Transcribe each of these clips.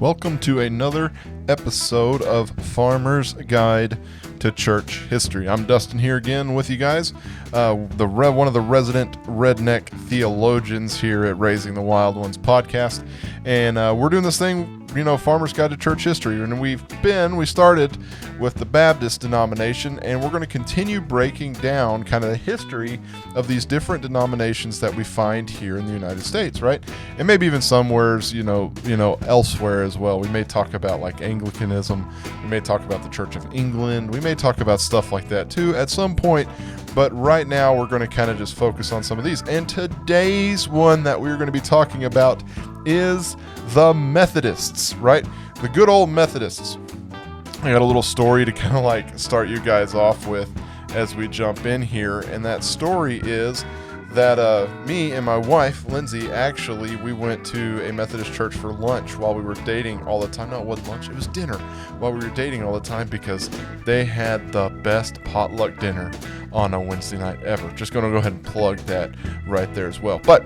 Welcome to another episode of Farmer's Guide to Church History. I'm Dustin here again with you guys, one of the resident redneck theologians here at Raising the Wild Ones podcast, and we're doing this thing, Farmer's Guide to Church History, and we started with the Methodist Denomination, and we're going to continue breaking down kind of the history of these different denominations that we find here in the United States, right? And maybe even somewheres, elsewhere as well. We may talk about like Anglicanism, we may talk about the Church of England, we may talk about stuff like that too at some point, but right now we're going to kind of just focus on some of these. And today's one that we're going to be talking about is the Methodists, right? The good old Methodists. I got a little story to kind of like start you guys off with as we jump in here, and that story is that me and my wife, Lindsay, actually, we went to a Methodist church for lunch while we were dating all the time. No, it wasn't lunch, it was dinner while we were dating all the time because they had the best potluck dinner on a Wednesday night ever. Just going to go ahead and plug that right there as well. But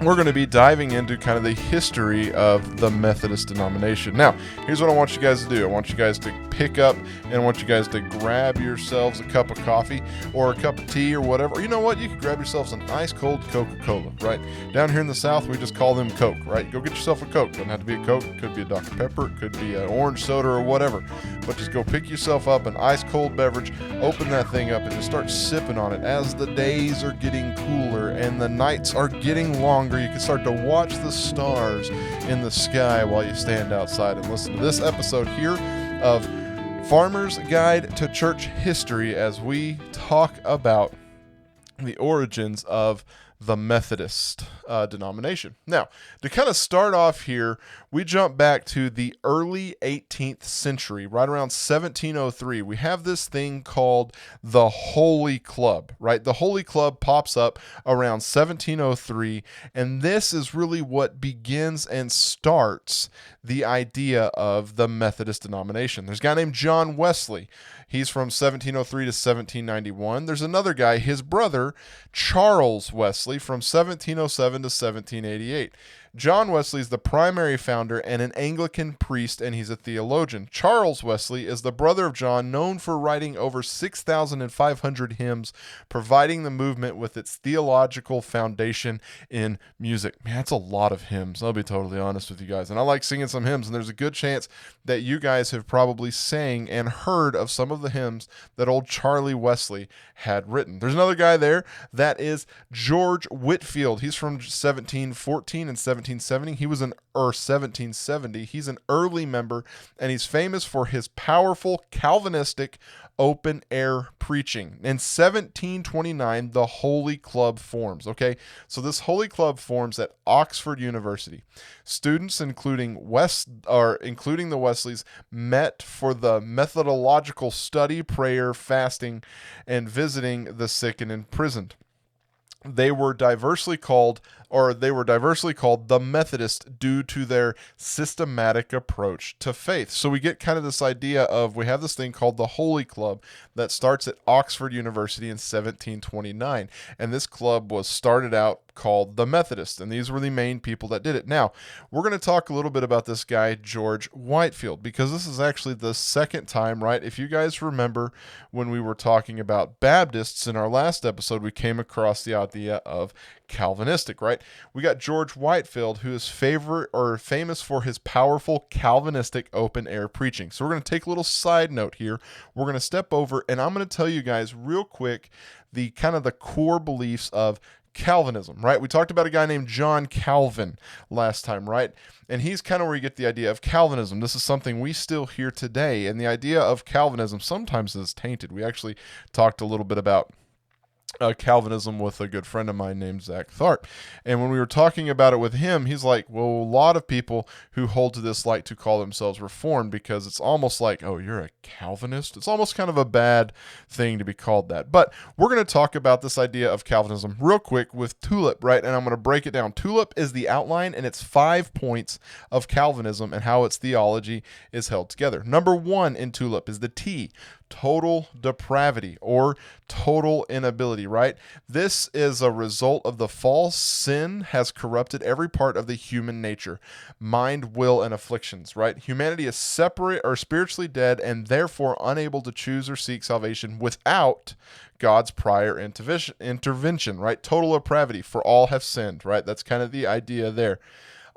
we're going to be diving into kind of the history of the Methodist denomination. Now, here's what I want you guys to do. I want you guys to pick up and I want you guys to grab yourselves a cup of coffee or a cup of tea or whatever. You know what? You can grab yourselves an ice cold Coca-Cola, right? Down here in the South, we just call them Coke, right? Go get yourself a Coke. Doesn't have to be a Coke. It could be a Dr. Pepper. It could be an orange soda or whatever. But just go pick yourself up an ice cold beverage, open that thing up and just start sipping on it. As the days are getting cooler and the nights are getting longer, you can start to watch the stars in the sky while you stand outside and listen to this episode here of Farmer's Guide to Church History as we talk about the origins of the Methodist denomination. Now, to kind of start off here, we jump back to the early 18th century, right around 1703. We have this thing called the Holy Club, right? The Holy Club pops up around 1703, and this is really what begins and starts the idea of the Methodist denomination. There's a guy named John Wesley. He's from 1703 to 1791. There's another guy, his brother, Charles Wesley, from 1707 to 1788. John Wesley is the primary founder and an Anglican priest, and he's a theologian. Charles Wesley is the brother of John, known for writing over 6,500 hymns, providing the movement with its theological foundation in music. Man, that's a lot of hymns. I'll be totally honest with you guys. And I like singing some hymns, and there's a good chance that you guys have probably sang and heard of some of the hymns that old Charlie Wesley had written. There's another guy there that is George Whitefield. He's from 1714 and 1770. He was 1770. He's an early member, and he's famous for his powerful Calvinistic open air preaching. In 1729, the Holy Club forms. Okay, so this Holy Club forms at Oxford University. Students, including the Wesleys, met for the methodological study, prayer, fasting, and visiting the sick and imprisoned. They were diversely called the Methodists due to their systematic approach to faith. So we get kind of this idea of, we have this thing called the Holy Club that starts at Oxford University in 1729. And this club was started out called the Methodists, and these were the main people that did it. Now, we're going to talk a little bit about this guy, George Whitefield, because this is actually the second time, right? If you guys remember when we were talking about Baptists in our last episode, we came across the idea of Calvinistic, right? We got George Whitefield, who is famous for his powerful Calvinistic open air preaching. So we're going to take a little side note here. We're going to step over, and I'm going to tell you guys real quick the kind of the core beliefs of Calvinism, right? We talked about a guy named John Calvin last time, right? And he's kind of where you get the idea of Calvinism. This is something we still hear today, and the idea of Calvinism sometimes is tainted. We actually talked a little bit about Calvinism with a good friend of mine named Zach Tharp. And when we were talking about it with him, he's like, well, a lot of people who hold to this like to call themselves Reformed because it's almost like, oh, you're a Calvinist? It's almost kind of a bad thing to be called that. But we're going to talk about this idea of Calvinism real quick with TULIP, right? And I'm going to break it down. TULIP is the outline, and it's 5 points of Calvinism and how its theology is held together. Number 1 in TULIP is the T. total depravity or total inability, right? This is a result of the fall. Sin has corrupted every part of the human nature, mind, will, and afflictions, right? Humanity is separate or spiritually dead and therefore unable to choose or seek salvation without God's prior intervention, right? Total depravity, for all have sinned, right? That's kind of the idea there.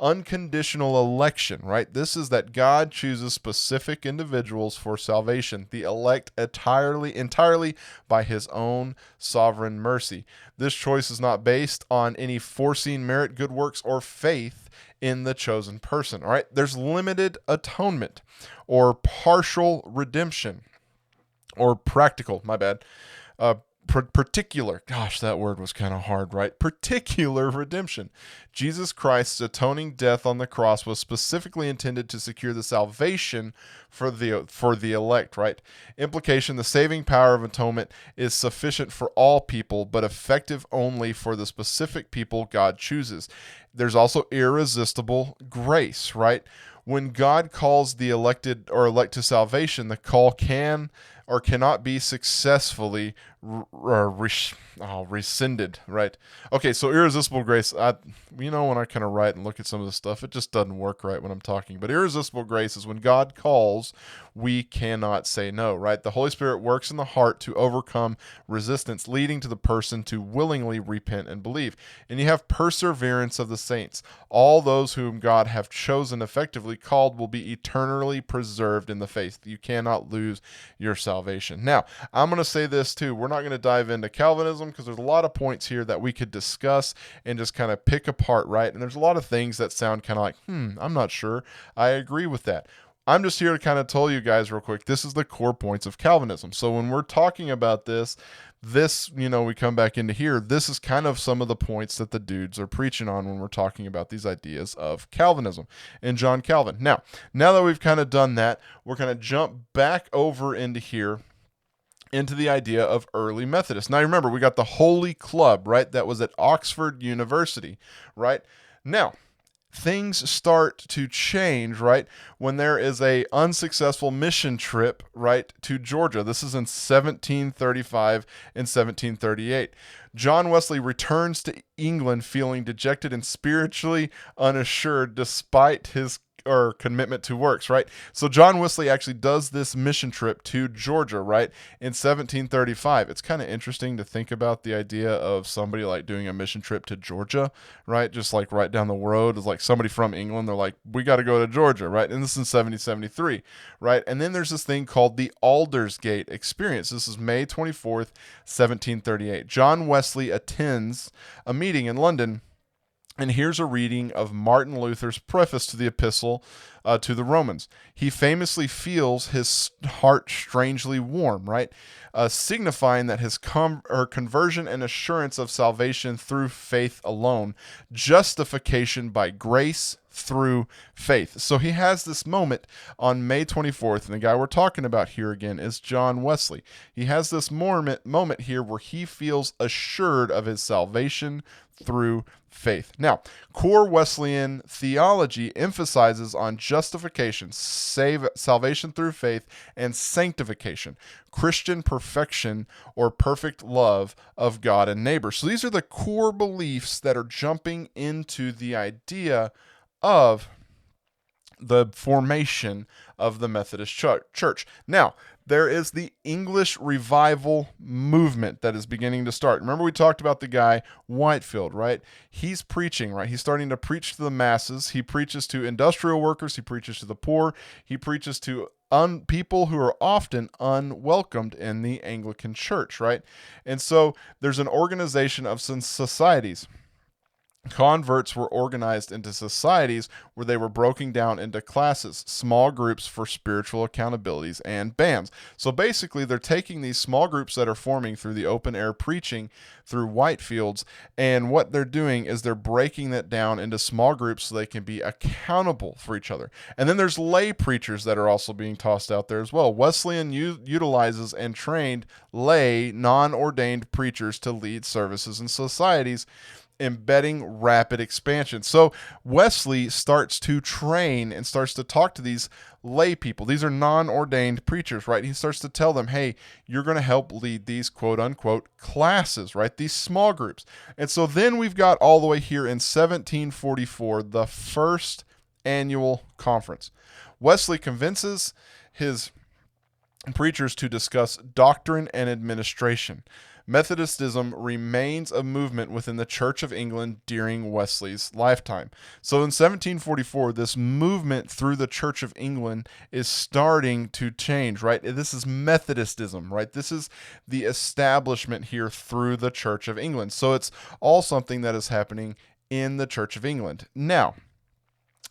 Unconditional election, right? This is that God chooses specific individuals for salvation, the elect entirely by his own sovereign mercy. This choice is not based on any foreseen merit, good works, or faith in the chosen person, all right? There's limited atonement or partial redemption or practical, my bad, particular, gosh, that word was kind of hard, right? Particular redemption. Jesus Christ's atoning death on the cross was specifically intended to secure the salvation for the elect, right? Implication: the saving power of atonement is sufficient for all people, but effective only for the specific people God chooses. There's also irresistible grace, right? When God calls the elected or elect to salvation, the call can or cannot be successfully rescinded, right? Okay, so irresistible grace, when I kind of write and look at some of this stuff, it just doesn't work right when I'm talking. But irresistible grace is when God calls, we cannot say no, right? The Holy Spirit works in the heart to overcome resistance, leading to the person to willingly repent and believe. And you have perseverance of the saints. All those whom God have chosen effectively called will be eternally preserved in the faith. You cannot lose your salvation. Now, I'm going to say this too. We're not going to dive into Calvinism because there's a lot of points here that we could discuss and just kind of pick apart, right? And there's a lot of things that sound kind of like, I'm not sure I agree with that. I'm just here to kind of tell you guys real quick, this is the core points of Calvinism. So when we're talking about this, we come back into here, this is kind of some of the points that the dudes are preaching on when we're talking about these ideas of Calvinism and John Calvin. Now that we've kind of done that, we're going to jump back over into here into the idea of early Methodists. Now remember, we got the Holy Club, right? That was at Oxford University, right? Now, things start to change, right, when there is a unsuccessful mission trip, right, to Georgia. This is in 1735 and 1738. John Wesley returns to England feeling dejected and spiritually unassured despite his commitment to works, right? So John Wesley actually does this mission trip to Georgia, right, in 1735. It's kind of interesting to think about the idea of somebody like doing a mission trip to Georgia, right? Just like right down the road is like somebody from England. They're like, we got to go to Georgia, right? And this is in 1773, right? And then there's this thing called the Aldersgate Experience. This is May 24th, 1738. John Wesley attends a meeting in London. And here's a reading of Martin Luther's preface to the epistle to the Romans. He famously feels his heart strangely warm, right? Signifying that his conversion and assurance of salvation through faith alone, justification by grace through faith. So he has this moment on May 24th, and the guy we're talking about here again is John Wesley. He has this moment here where he feels assured of his salvation through faith. Now, core Wesleyan theology emphasizes on justification, salvation through faith, and sanctification, Christian perfection or perfect love of God and neighbor. So these are the core beliefs that are jumping into the idea of the formation of the Methodist Church. Now, there is the English revival movement that is beginning to start. Remember, we talked about the guy Whitefield, right? He's preaching, right? He's starting to preach to the masses. He preaches to industrial workers. He preaches to the poor. He preaches to people who are often unwelcomed in the Anglican Church, right? And so there's an organization of some societies. Converts were organized into societies where they were broken down into classes, small groups for spiritual accountabilities, and bands. So basically, they're taking these small groups that are forming through the open air preaching through Whitefields, and what they're doing is they're breaking that down into small groups so they can be accountable for each other. And then there's lay preachers that are also being tossed out there as well. Wesleyan utilizes and trained lay, non-ordained preachers to lead services in societies. embedding rapid expansion. So Wesley starts to train and starts to talk to these lay people. These are non-ordained preachers, right? He starts to tell them, hey, you're going to help lead these quote unquote classes, right? These small groups. And so then we've got all the way here in 1744, the first annual conference. Wesley convinces his preachers to discuss doctrine and administration. Methodistism remains a movement within the Church of England during Wesley's lifetime. So in 1744, this movement through the Church of England is starting to change, right? This is Methodistism, right? This is the establishment here through the Church of England. So it's all something that is happening in the Church of England. Now,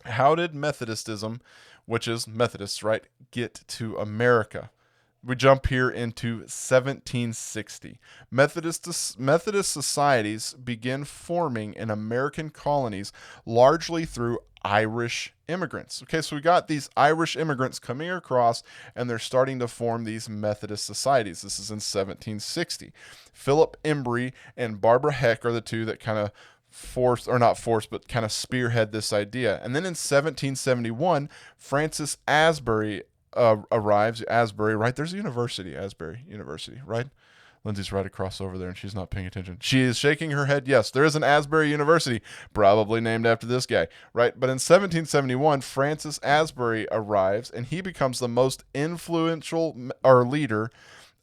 how did Methodistism, which is Methodists, right, get to America? We jump here into 1760. Methodist societies begin forming in American colonies largely through Irish immigrants. Okay, so we got these Irish immigrants coming across and they're starting to form these Methodist societies. This is in 1760. Philip Embry and Barbara Heck are the two that kind of kind of spearhead this idea. And then in 1771, Francis Asbury arrives. Asbury, right? There's a university, Asbury University, right? Lindsay's right across over there and she's not paying attention. She is shaking her head. Yes, there is an Asbury University, probably named after this guy, right? But in 1771, Francis Asbury arrives and he becomes the most influential leader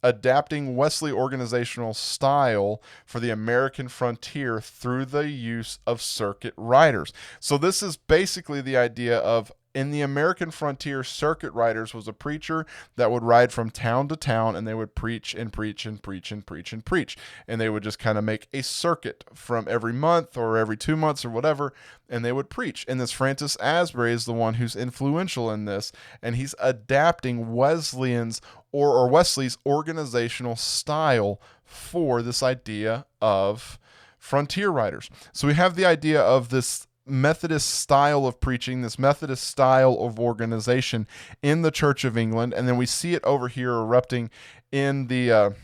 adapting Wesley organizational style for the American frontier through the use of circuit riders. So this is basically the idea of in the American frontier, circuit riders was a preacher that would ride from town to town and they would preach and preach and preach and preach and preach. And they would just kind of make a circuit from every month or every 2 months or whatever, and they would preach. And this Francis Asbury is the one who's influential in this, and he's adapting Wesley's organizational style for this idea of frontier riders. So we have the idea of this Methodist style of preaching, this Methodist style of organization in the Church of England, and then we see it over here erupting in the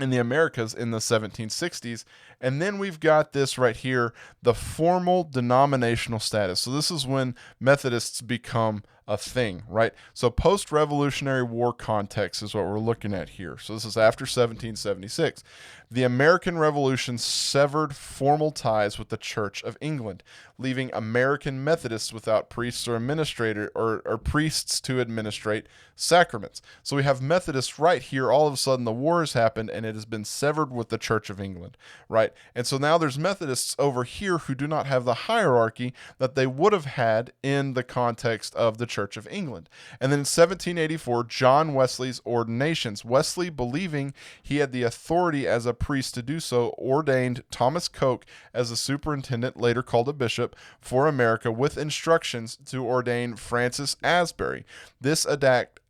Americas in the 1760s. And then we've got this right here, the formal denominational status. So this is when Methodists become a thing, right? So post-Revolutionary War context is what we're looking at here. So this is after 1776. The American Revolution severed formal ties with the Church of England, leaving American Methodists without priests or administrator or priests to administrate sacraments. So we have Methodists right here. All of a sudden the war has happened and it has been severed with the Church of England, right? And so now there's Methodists over here who do not have the hierarchy that they would have had in the context of the Church of England. And then in 1784, John Wesley's ordinations. Wesley, believing he had the authority as a priest to do so, ordained Thomas Coke as a superintendent, later called a bishop, for America, with instructions to ordain Francis Asbury. This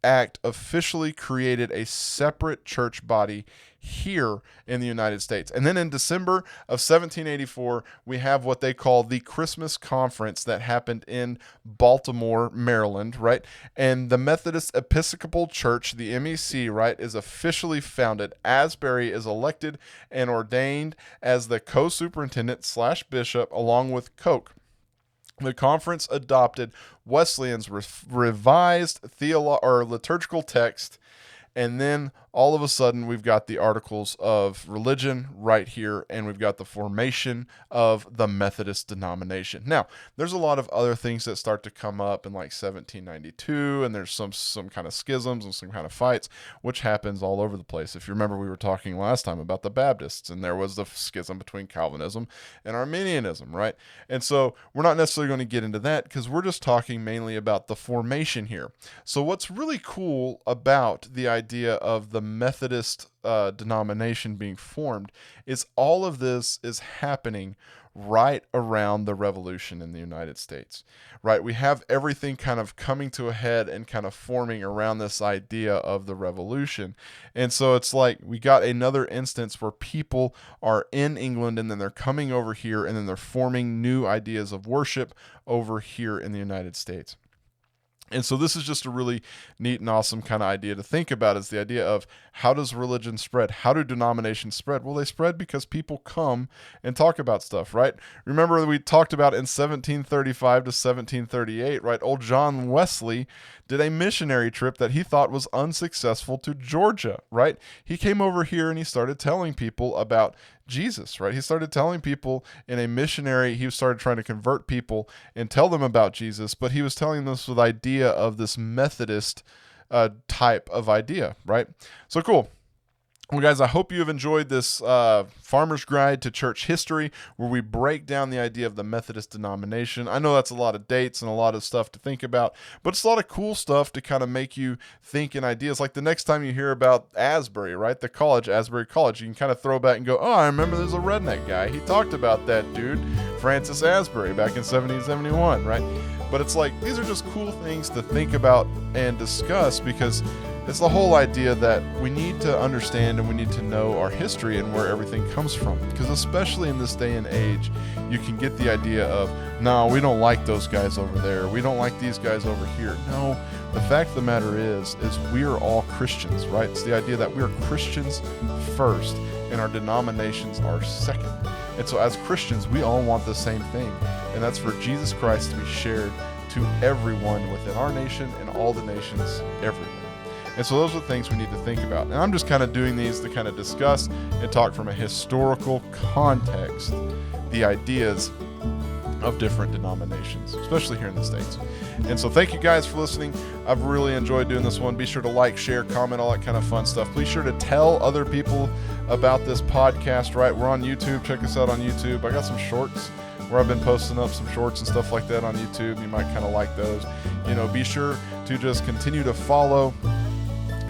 act officially created a separate church body here in the United States. And then in December of 1784, we have what they call the Christmas Conference that happened in Baltimore, Maryland, right? And the Methodist Episcopal Church, the MEC, right, is officially founded. Asbury is elected and ordained as the co-superintendent / bishop along with Coke. The conference adopted Wesleyan's revised liturgical text, and then all of a sudden we've got the Articles of Religion right here, and we've got the formation of the Methodist Denomination. Now, there's a lot of other things that start to come up in like 1792, and there's some kind of schisms and some kind of fights, which happens all over the place. If you remember, we were talking last time about the Baptists, and there was the schism between Calvinism and Arminianism, right? And so we're not necessarily going to get into that because we're just talking mainly about the formation here. So what's really cool about the idea of the Methodist denomination being formed is all of this is happening right around the Revolution in the United States, right? We have everything kind of coming to a head and kind of forming around this idea of the Revolution. And so it's like we got another instance where people are in England and then they're coming over here and then they're forming new ideas of worship over here in the United States. And so this is just a really neat and awesome kind of idea to think about, is the idea of how does religion spread? How do denominations spread? Well, they spread because people come and talk about stuff, right? Remember we talked about in 1735 to 1738, right? Old John Wesley did a missionary trip that he thought was unsuccessful to Georgia, right? He came over here and he started telling people about Jesus, right? He started telling people in a missionary, he started trying to convert people and tell them about Jesus, but he was telling this with the idea of this Methodist type of idea, right? So cool. Well, guys, I hope you have enjoyed this Farmer's Guide to Church History, where we break down the idea of the Methodist Denomination. I know that's a lot of dates and a lot of stuff to think about, but it's a lot of cool stuff to kind of make you think in ideas. Like the next time you hear about Asbury, right, the college, Asbury College, you can kind of throw back and go, oh, I remember there's a redneck guy. He talked about that dude, Francis Asbury, back in 1771, right? But it's like, these are just cool things to think about and discuss, because it's the whole idea that we need to understand and we need to know our history and where everything comes from. Because especially in this day and age, you can get the idea of, no, we don't like those guys over there. We don't like these guys over here. No, the fact of the matter is we are all Christians, right? It's the idea that we are Christians first and our denominations are second. And so as Christians, we all want the same thing. And that's for Jesus Christ to be shared to everyone within our nation and all the nations everywhere. And so those are the things we need to think about. And I'm just kind of doing these to kind of discuss and talk from a historical context, the ideas of different denominations, especially here in the States. And so thank you guys for listening. I've really enjoyed doing this one. Be sure to like, share, comment, all that kind of fun stuff. Be sure to tell other people about this podcast, right? We're on YouTube. Check us out on YouTube. I got some shorts where I've been posting up some shorts and stuff like that on YouTube. You might kind of like those. You know, be sure to just continue to follow.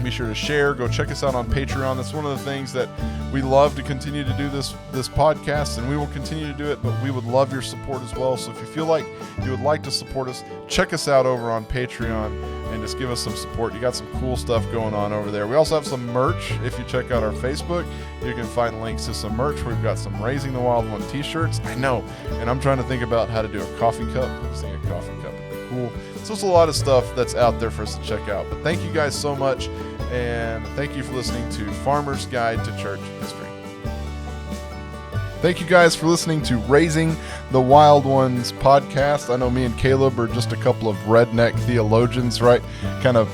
Be sure to share. Go check us out on Patreon. That's one of the things that we love to continue to do this podcast, and we will continue to do it, but we would love your support as well. So if you feel like you would like to support us, check us out over on Patreon and just give us some support. You got some cool stuff going on over there. We also have some merch. If you check out our Facebook, you can find links to some merch. We've got some Raising the Wild One t-shirts. I know, and I'm trying to think about how to do a coffee cup. I was thinking a coffee cup would be cool. So it's a lot of stuff that's out there for us to check out. But thank you guys so much. And thank you for listening to Farmer's Guide to Church History. Thank you guys for listening to Raising the Wild Ones podcast. I know me and Caleb are just a couple of redneck theologians, right? Kind of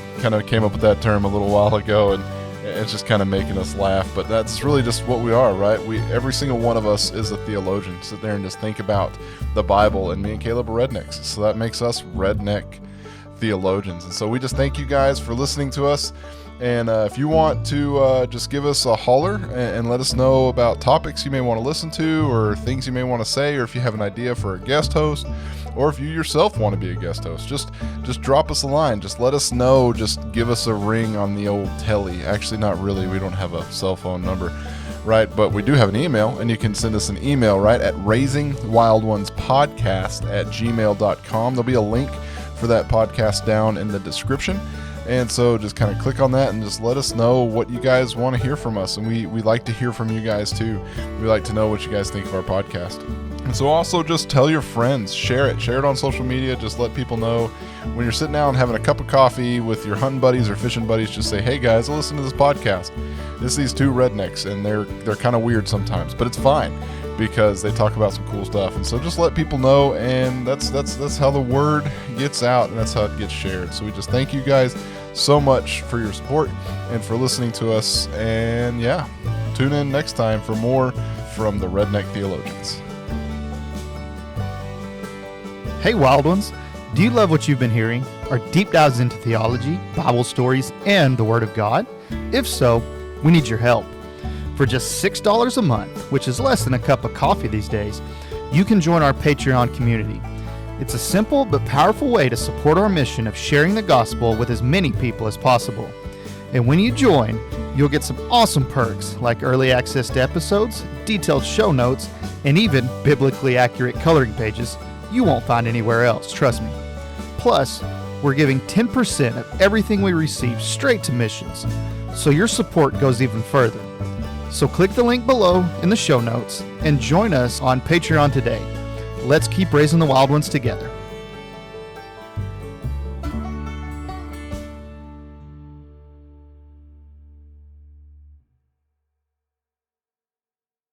came up with that term a little while ago, and it's just kind of making us laugh. But that's really just what we are, right? Every single one of us is a theologian. Sit there and just think about the Bible, and me and Caleb are rednecks. So that makes us redneck theologians. And so we just thank you guys for listening to us. And if you want to just give us a holler and let us know about topics you may want to listen to, or things you may want to say, or if you have an idea for a guest host, or if you yourself want to be a guest host, just drop us a line. Just let us know. Just give us a ring on the old telly. Actually, not really. We don't have a cell phone number, right? But we do have an email, and you can send us an email, right, at raisingwildonespodcast@gmail.com. There'll be a link for that podcast down in the description. And so just kind of click on that and just let us know what you guys want to hear from us. And we like to hear from you guys too. We like to know what you guys think of our podcast. And so also just tell your friends, share it on social media. Just let people know when you're sitting down having a cup of coffee with your hunting buddies or fishing buddies. Just say, hey guys, listen to this podcast. It's these two rednecks, and they're kind of weird sometimes, but it's fine because they talk about some cool stuff. And so just let people know, and that's how the word gets out, and that's how it gets shared. So we just thank you guys so much for your support and for listening to us. And yeah, tune in next time for more from the Redneck Theologians. Hey Wild Ones, do you love what you've been hearing? Are deep dives into theology, Bible stories, and the Word of God? If so, we need your help. For just $6 a month, which is less than a cup of coffee these days, you can join our Patreon community. It's a simple but powerful way to support our mission of sharing the gospel with as many people as possible. And when you join, you'll get some awesome perks like early access to episodes, detailed show notes, and even biblically accurate coloring pages you won't find anywhere else, trust me. Plus, we're giving 10% of everything we receive straight to missions, so your support goes even further. So click the link below in the show notes and join us on Patreon today. Let's keep raising the wild ones together.